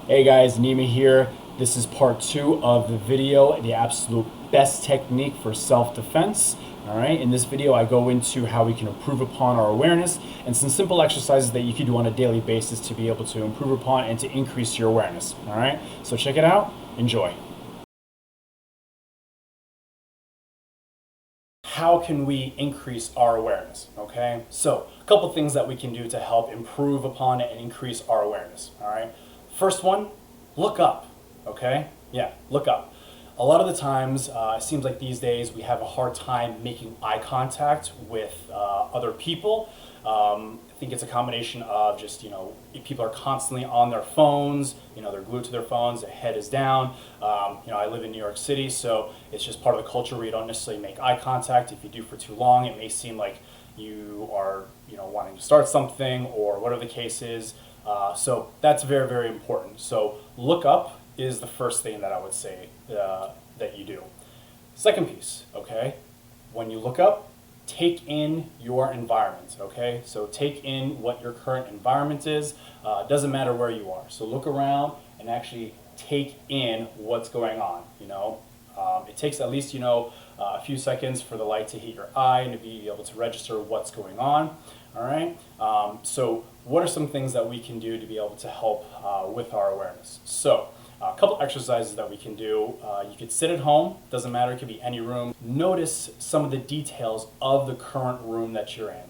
Hey guys, Neema here. This is part 2 of the video, the absolute best technique for self-defense. All right, in this video I go into how we can improve upon our awareness and some simple exercises that you can do on a daily basis to be able to improve upon and to increase your awareness. All right, so check it out, enjoy. How can we increase our awareness? Okay, so a couple things that we can do to help improve upon it and increase our awareness. All right, first one, look up. Okay, yeah, look up. A lot of the times, it seems like these days we have a hard time making eye contact with other people. I think it's a combination of just, people are constantly on their phones, they're glued to their phones, their head is down. I live in New York City, so it's just part of the culture where you don't necessarily make eye contact. If you do for too long, it may seem like you are, wanting to start something or whatever the case is. So that's very, very important. So look up is the first thing that I would say that you do. Second piece, okay, when you look up, take in your environment, okay? So take in what your current environment is. It doesn't matter where you are. So look around and actually take in what's going on, It takes at least, a few seconds for the light to hit your eye and to be able to register what's going on, all right? So what are some things that we can do to be able to help with our awareness? So a couple exercises that we can do. You could sit at home, doesn't matter, it could be any room. Notice some of the details of the current room that you're in.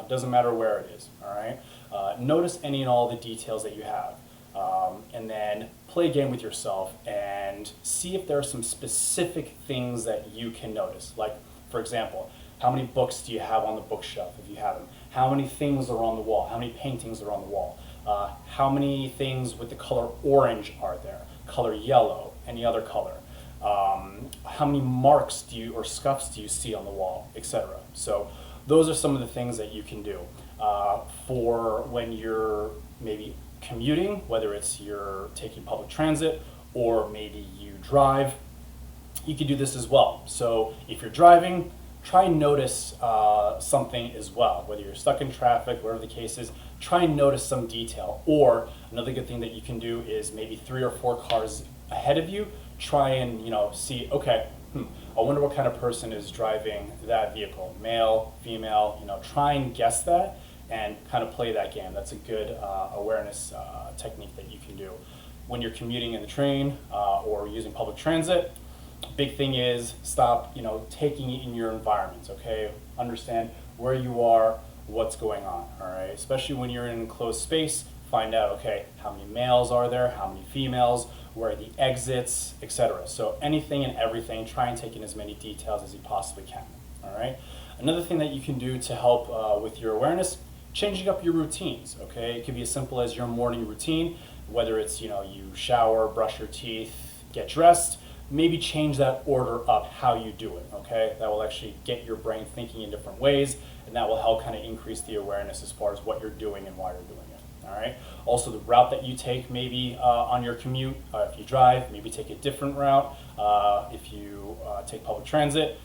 Doesn't matter where it is, all right? Notice any and all the details that you have. And then play a game with yourself and see if there are some specific things that you can notice. Like, for example, how many books do you have on the bookshelf if you have them? How many things are on the wall? How many paintings are on the wall? How many things with the color orange are there? Color yellow, any other color? How many marks or scuffs do you see on the wall, etc. So those are some of the things that you can do for when you're maybe commuting, whether it's you're taking public transit or maybe you drive. You can do this as well. So if you're driving, try and notice something as well. Whether you're stuck in traffic, whatever the case is, try and notice some detail. Or another good thing that you can do is maybe 3 or 4 cars ahead of you, try and see, okay, I wonder what kind of person is driving that vehicle, male, female, try and guess that and kind of play that game. That's a good awareness technique that you can do. When you're commuting in the train or using public transit, big thing is stop, taking it in your environment, okay? Understand where you are, what's going on, all right? Especially when you're in an enclosed space, find out, okay, how many males are there, how many females, where are the exits, etc. So anything and everything, try and take in as many details as you possibly can, all right? Another thing that you can do to help with your awareness, changing up your routines, okay? It could be as simple as your morning routine, whether it's, you shower, brush your teeth, get dressed, maybe change that order up how you do it, okay? That will actually get your brain thinking in different ways, and that will help kind of increase the awareness as far as what you're doing and why you're doing it, all right? Also, the route that you take maybe on your commute, if you drive, maybe take a different route. If you take public transit,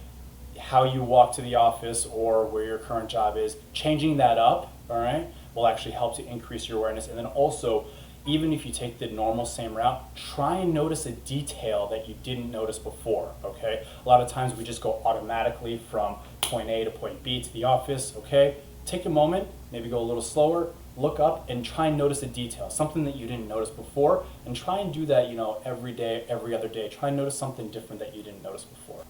how you walk to the office or where your current job is, changing that up, all right, will actually help to increase your awareness. And then also, even if you take the normal same route, try and notice a detail that you didn't notice before, okay? A lot of times we just go automatically from point A to point B to the office, okay? Take a moment, maybe go a little slower, look up and try and notice a detail, something that you didn't notice before, and try and do that, every day, every other day. Try and notice something different that you didn't notice before.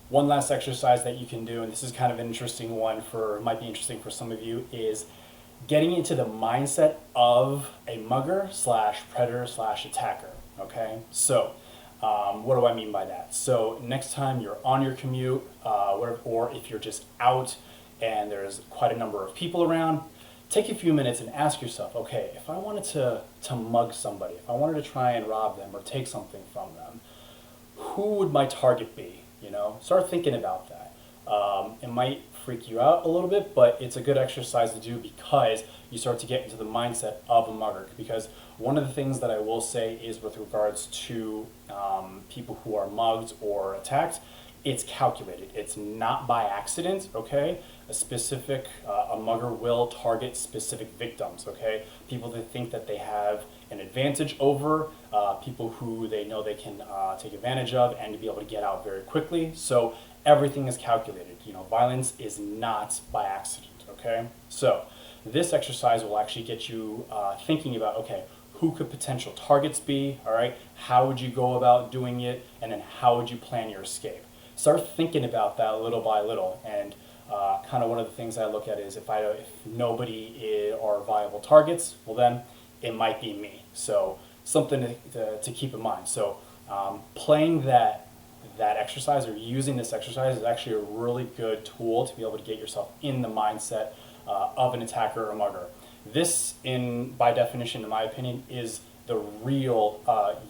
One last exercise that you can do, and this is kind of an interesting one might be interesting for some of you, is getting into the mindset of a mugger slash predator slash attacker, okay? So what do I mean by that? So next time you're on your commute, or if you're just out and there's quite a number of people around, take a few minutes and ask yourself, okay, if I wanted to mug somebody, if I wanted to try and rob them or take something from them, who would my target be? Start thinking about that. It might freak you out a little bit, but it's a good exercise to do because you start to get into the mindset of a mugger. Because one of the things that I will say is with regards to people who are mugged or attacked it's calculated. It's not by accident, okay? A mugger will target specific victims, okay? People that think that they have an advantage over, people who they know they can take advantage of and to be able to get out very quickly. So everything is calculated. You know, violence is not by accident, okay? So this exercise will actually get you thinking about, okay, who could potential targets be, all right? How would you go about doing it? And then how would you plan your escape? Start thinking about that little by little. And kind of one of the things I look at is if nobody are viable targets, well then it might be me. So something to keep in mind. So playing that exercise or using this exercise is actually a really good tool to be able to get yourself in the mindset of an attacker or a mugger. This, by definition, in my opinion, is the real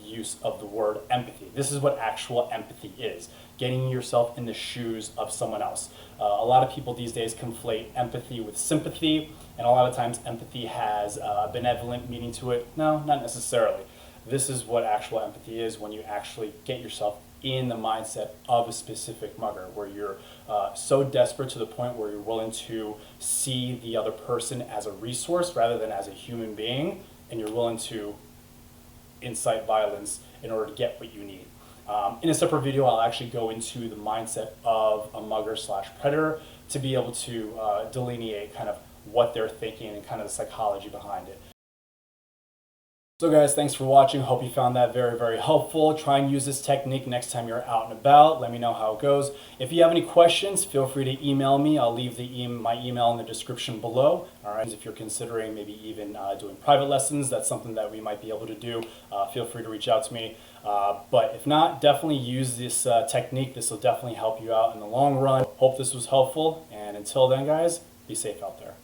use of the word empathy. This is what actual empathy is, getting yourself in the shoes of someone else. A lot of people these days conflate empathy with sympathy, and a lot of times empathy has a benevolent meaning to it. No, not necessarily. This is what actual empathy is, when you actually get yourself in the mindset of a specific mugger, where you're so desperate to the point where you're willing to see the other person as a resource rather than as a human being, and you're willing to incite violence in order to get what you need. In a separate video, I'll actually go into the mindset of a mugger / predator to be able to delineate kind of what they're thinking and kind of the psychology behind it. So guys, thanks for watching. Hope you found that very, very helpful. Try and use this technique next time you're out and about. Let me know how it goes. If you have any questions, feel free to email me. I'll leave my email in the description below. All right. If you're considering maybe even doing private lessons, that's something that we might be able to do. Feel free to reach out to me. But if not, definitely use this technique. This will definitely help you out in the long run. Hope this was helpful. And until then, guys, be safe out there.